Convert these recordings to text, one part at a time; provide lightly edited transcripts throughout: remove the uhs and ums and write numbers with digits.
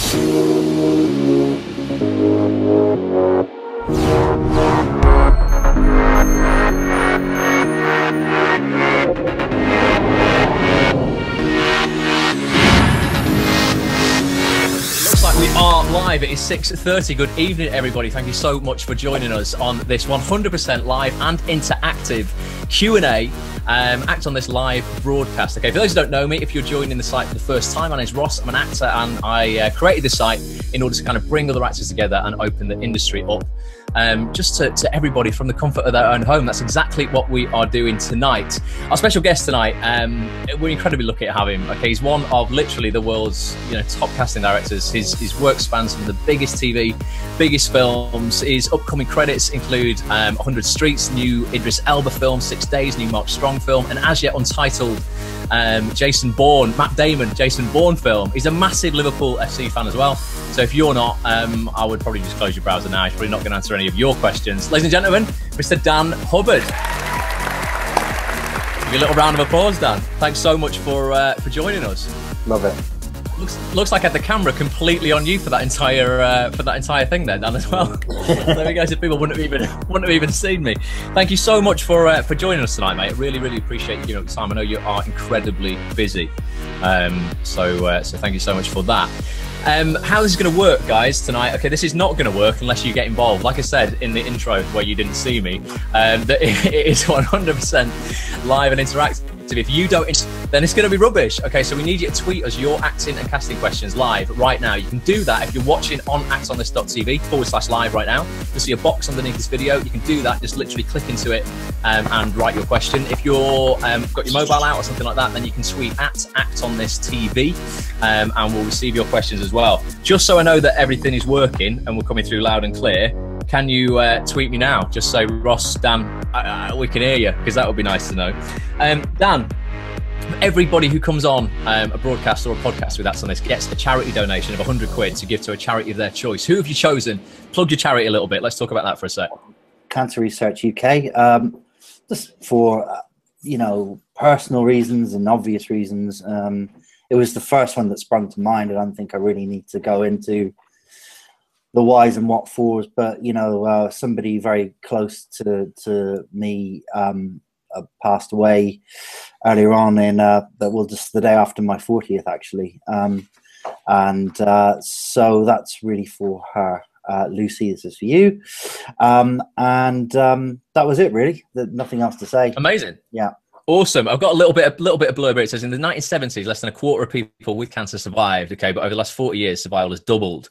Live. It is 6:30. Good evening, everybody. Thank you so much for joining us on this 100% live and interactive Q&A. Act on this live broadcast. Okay, for those who don't know me, if you're joining the site for the first time, my name's Ross. I'm an actor, and I created this site in order to kind of bring other actors together and open the industry up. Just to everybody from the comfort of their own home. That's exactly what we are doing tonight. Our special guest tonight, we're incredibly lucky to have him. Okay, he's one of literally the world's top casting directors. His work spans from the biggest TV, biggest films. His upcoming credits include 100 Streets, new Idris Elba film, 6 Days, new Mark Strong film, and as yet untitled Jason Bourne, Matt Damon, Jason Bourne film. He's a massive Liverpool FC fan as well. So if you're not, I would probably just close your browser now. He's probably not going to answer any of your questions. Ladies and gentlemen, Mr. Dan Hubbard. Give you a little round of applause, Dan. Thanks so much for joining us. Love it. Looks like I had the camera completely on you for that entire thing there, Dan, as well. There we go. So people wouldn't have even seen me. Thank you so much for joining us tonight, mate. Really, really appreciate you giving up the time. I know you are incredibly busy, so thank you so much for that. How this is going to work, guys, tonight. Okay, this is not going to work unless you get involved. Like I said in the intro where you didn't see me, that it is 100% live and interactive. If you don't, then it's going to be rubbish. Okay, so we need you to tweet us your acting and casting questions live right now. You can do that if you're watching on actonthis.tv/live right now. You'll see a box underneath this video. You can do that. Just literally click into it and write your question. If you're got your mobile out or something like that, then you can tweet at actonthistv and we'll receive your questions as well. Just so I know that everything is working and we're coming through loud and clear, can you tweet me now? Just say, Ross, Dan, we can hear you, because that would be nice to know. Dan, everybody who comes on a broadcast or a podcast with Acts on This gets a charity donation of 100 quid to give to a charity of their choice. Who have you chosen? Plug your charity a little bit. Let's talk about that for a sec. Cancer Research UK. Just for, personal reasons and obvious reasons. It was the first one that sprung to mind. I don't think I really need to go into the whys and what fors, but somebody very close to me passed away earlier on just the day after my 40th, actually, so that's really for her. Lucy, this is for you, and that was it, really. Nothing else to say. Amazing. Yeah. Awesome. I've got a little bit of blurb here. It says in the 1970s, less than a quarter of people with cancer survived. Okay, but over the last 40 years, survival has doubled.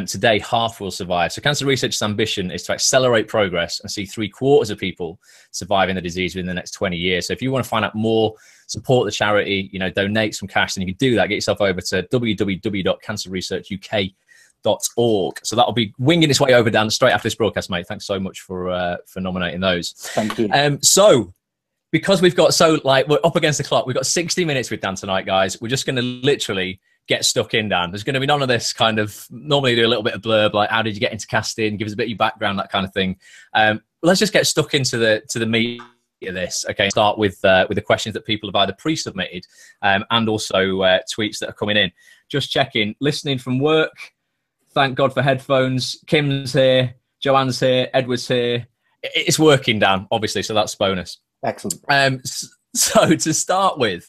Today, half will survive. So Cancer Research's ambition is to accelerate progress and see 3/4 of people surviving the disease within the next 20 years. So if you want to find out more, support the charity, donate some cash, then you can do that. Get yourself over to www.cancerresearchuk.org. So that'll be winging its way over, Dan, straight after this broadcast, mate. Thanks so much for nominating those. Thank you. So because we've got we're up against the clock, we've got 60 minutes with Dan tonight, guys. We're just going to literally get stuck in, Dan. There's going to be none of this kind of, normally do a little bit of blurb, like how did you get into casting, give us a bit of your background, that kind of thing. Let's just get stuck into the meat of this. Okay, start with the questions that people have either pre-submitted and also tweets that are coming in. Just checking, listening from work. Thank God for headphones. Kim's here, Joanne's here, Edward's here. It's working, Dan, obviously, so that's bonus. Excellent. So to start with,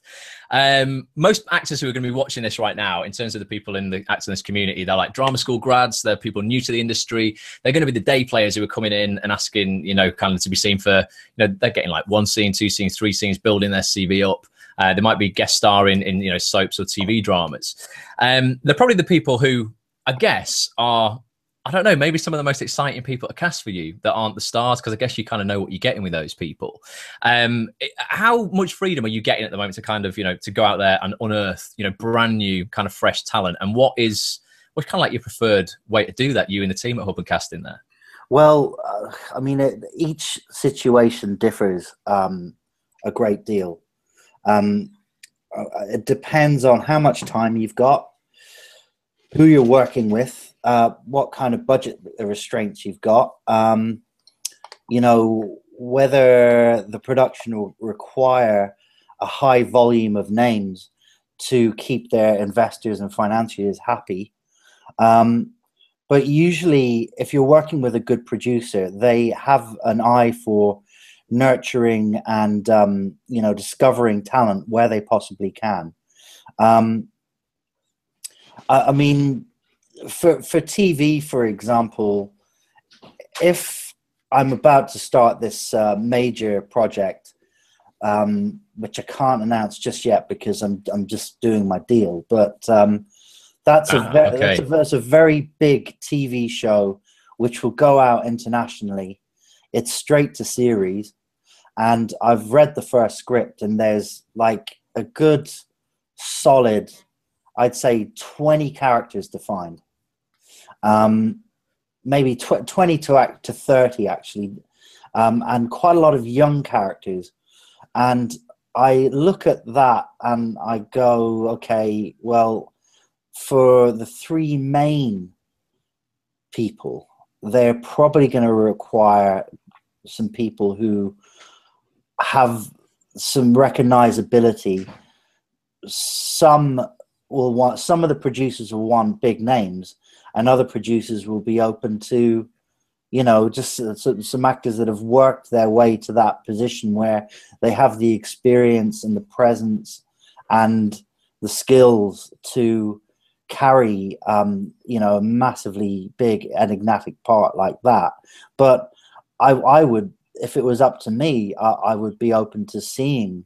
most actors who are going to be watching this right now, in terms of the people in the Acts in This community, they're like drama school grads, they're people new to the industry. They're going to be the day players who are coming in and asking, kind of to be seen for, they're getting like 1 scene, 2 scenes, 3 scenes, building their CV up. They might be guest starring in soaps or TV dramas. They're probably the people who, I guess, are, I don't know, maybe some of the most exciting people to cast for you that aren't the stars, because I guess you kind of know what you're getting with those people. How much freedom are you getting at the moment to kind of, to go out there and unearth, brand new kind of fresh talent? And what's kind of like your preferred way to do that, you and the team at Hubbard Casting there? Well, I mean, each situation differs a great deal. It depends on how much time you've got, who you're working with, what kind of budget restraints you've got, whether the production will require a high volume of names to keep their investors and financiers happy, But usually, if you're working with a good producer, they have an eye for nurturing and discovering talent where they possibly can. I mean, for TV, for example, if I'm about to start this major project, which I can't announce just yet because I'm just doing my deal, but that's a very big TV show which will go out internationally. It's straight to series, and I've read the first script, and there's like a good solid, I'd say 20 characters defined, maybe 20 to 30 actually, and quite a lot of young characters. And I look at that and I go, okay, well, for the three main people, they're probably going to require some people who have some recognizability. Some of the producers will want big names, and other producers will be open to, just some actors that have worked their way to that position where they have the experience and the presence and the skills to carry, a massively big enigmatic part like that. But I would, if it was up to me, I would be open to seeing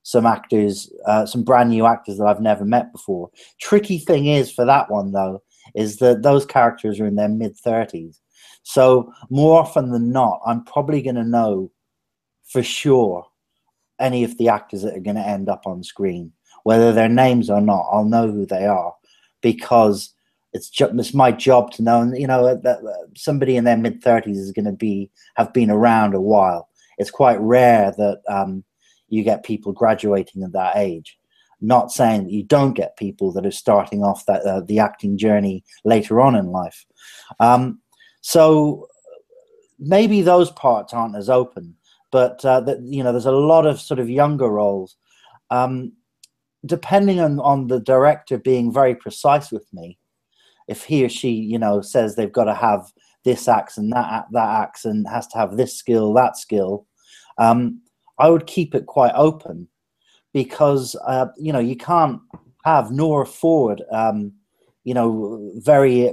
some actors, some brand new actors that I've never met before. Tricky thing is for that one though, is that those characters are in their mid-30s. So more often than not, I'm probably going to know for sure any of the actors that are going to end up on screen, whether their names or not. I'll know who they are because it's my job to know. And that somebody in their mid-30s is going to have been around a while. It's quite rare that you get people graduating at that age. Not saying that you don't get people that are starting off the acting journey later on in life. So maybe those parts aren't as open, but there's a lot of sort of younger roles. Depending on the director being very precise with me, if he or she says they've got to have this accent, that accent, has to have this skill, that skill, I would keep it quite open, because you can't have nor afford very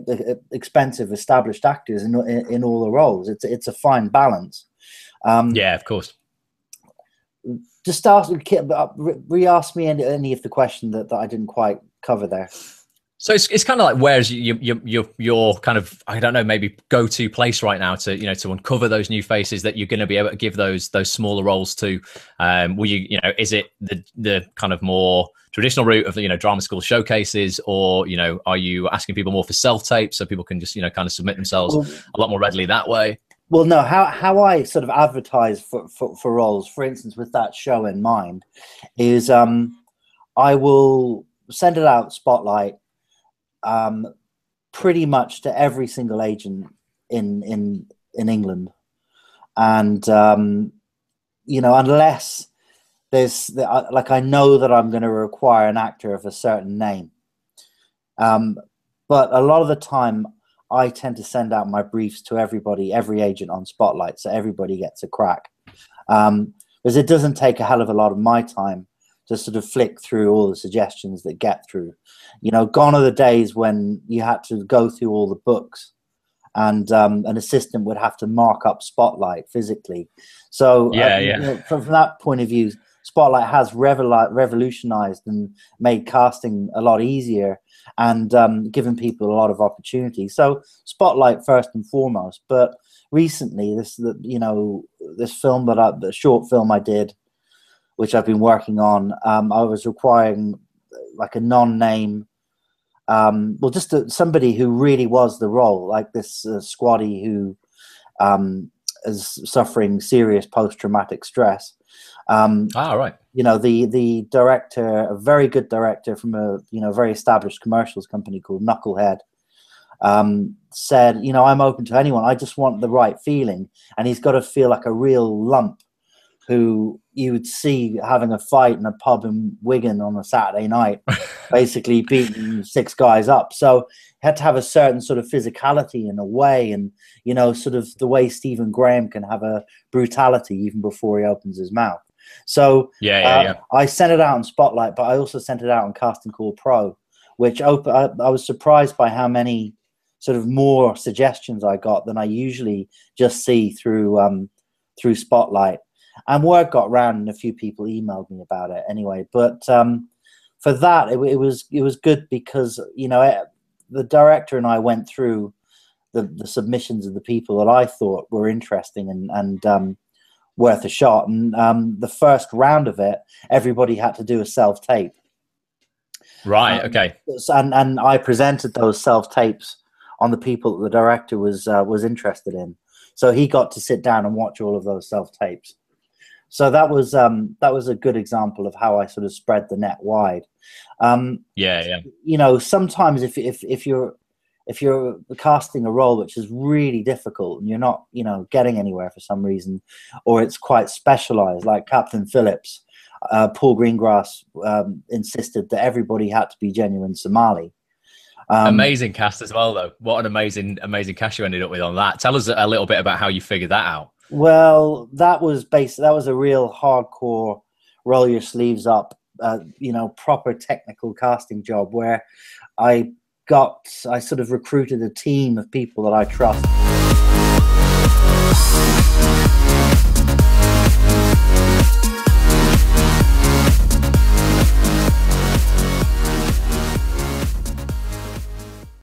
expensive established actors in all the roles. It's a fine balance. Yeah, of course. Just re-ask me any of the question that I didn't quite cover there. So it's kind of like, where's your kind of, I don't know, maybe go-to place right now to to uncover those new faces that you're going to be able to give those smaller roles to? Will is it the kind of more traditional route of drama school showcases, or are you asking people more for self-tapes so people can just kind of submit themselves a lot more readily that way? Well, no, how I sort of advertise for roles, for instance, with that show in mind, is I will send it out Spotlight pretty much to every single agent in England, and unless I know that I'm going to require an actor of a certain name, but a lot of the time I tend to send out my briefs to every agent on Spotlight, so everybody gets a crack, because it doesn't take a hell of a lot of my time to sort of flick through all the suggestions that get through. Gone are the days when you had to go through all the books and an assistant would have to mark up Spotlight physically. So from that point of view, Spotlight has revolutionized and made casting a lot easier and given people a lot of opportunity. So Spotlight first and foremost. But recently, this film the short film I did, which I've been working on, I was requiring like a non-name, just somebody who really was the role, like this squaddie who is suffering serious post-traumatic stress. Right. The director, a very good director from a very established commercials company called Knucklehead, said, I'm open to anyone. I just want the right feeling, and he's got to feel like a real lump who you would see having a fight in a pub in Wigan on a Saturday night, basically beating 6 guys up. So had to have a certain sort of physicality in a way, and you know, sort of the way Stephen Graham can have a brutality even before he opens his mouth. So I sent it out on Spotlight, but I also sent it out on Casting Call Pro, which I was surprised by how many sort of more suggestions I got than I usually just see through Spotlight. And word got around, and a few people emailed me about it anyway. But for that, it was good because, you know, the director and I went through the submissions of the people that I thought were interesting and worth a shot. And the first round of it, everybody had to do a self-tape. Right. Okay. And I presented those self-tapes on the people that the director was interested in. So he got to sit down and watch all of those self-tapes. So that was a good example of how I sort of spread the net wide. You know, sometimes if you're casting a role which is really difficult and you're not, you know, getting anywhere for some reason, or it's quite specialized, like Captain Phillips, Paul Greengrass insisted that everybody had to be genuine Somali. Amazing cast as well, though. What an amazing cast you ended up with on that. Tell us a little bit about how you figured that out. Well, that was a real hardcore, roll your sleeves up, you know, proper technical casting job where I sort of recruited a team of people that I trust.